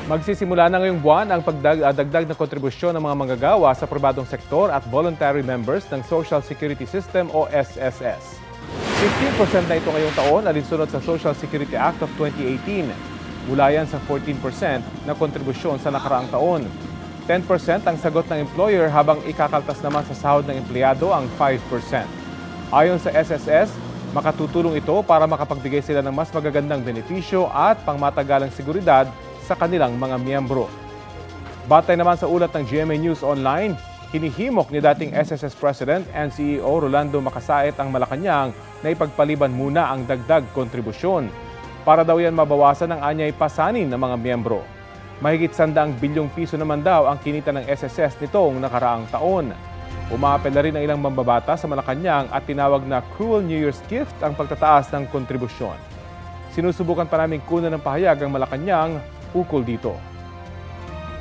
Magsisimula na ngayong buwan ang pagdagdag na kontribusyon ng mga manggagawa sa pribadong sektor at voluntary members ng Social Security System o SSS. 15% na ito ngayong taon alinsunod sa Social Security Act of 2018. Mula yan sa 14% na kontribusyon sa nakaraang taon. 10% ang sagot ng employer habang ikakaltas naman sa sahod ng empleyado ang 5%. Ayon sa SSS, makatutulong ito para makapagbigay sila ng mas magagandang benepisyo at pangmatagalang seguridad sa kanilang mga miyembro. Batay naman sa ulat ng GMA News Online, hinihimok ni dating SSS President and CEO Rolando Macasait ang Malacanang na ipagpaliban muna ang dagdag kontribusyon. Para daw yan mabawasan ang anyay pasanin ng mga miyembro. Mahigit 100 bilyong piso naman daw ang kinita ng SSS nitong nakaraang taon. Umaapel na rin ang ilang mambabata sa Malacanang at tinawag na cruel New Year's gift ang pagtataas ng kontribusyon. Sinusubukan pa namin kunan ng pahayag ang Malacanang ukol dito.